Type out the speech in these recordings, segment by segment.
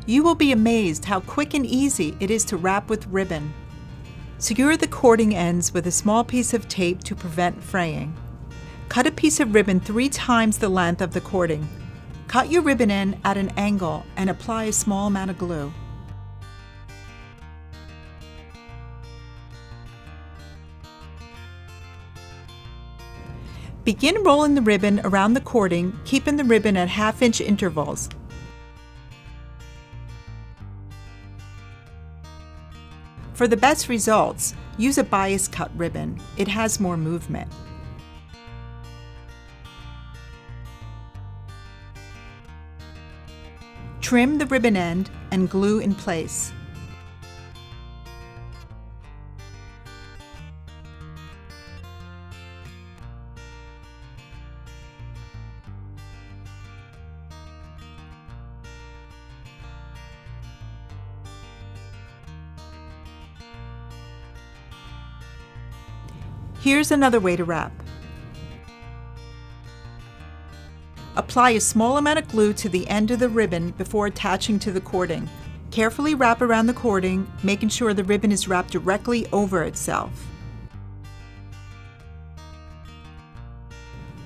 You will be amazed how quick and easy it is to wrap with ribbon. Secure the cording ends with a small piece of tape to prevent fraying. Cut a piece of ribbon 3 times the length of the cording. Cut your ribbon end at an angle and apply a small amount of glue. Begin rolling the ribbon around the cording, keeping the ribbon at half-inch intervals. For the best results, use a bias cut ribbon. It has more movement. Trim the ribbon end and glue in place. Here's another way to wrap. Apply a small amount of glue to the end of the ribbon before attaching to the cording. Carefully wrap around the cording, making sure the ribbon is wrapped directly over itself.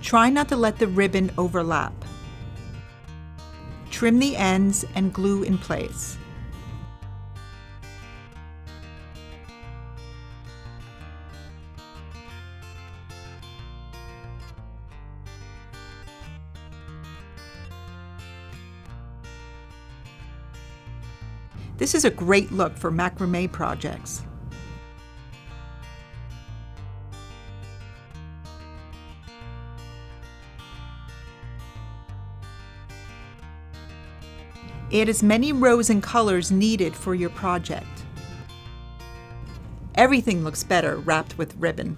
Try not to let the ribbon overlap. Trim the ends and glue in place. This is a great look for macrame projects. Add as many rows and colors needed for your project. Everything looks better wrapped with ribbon.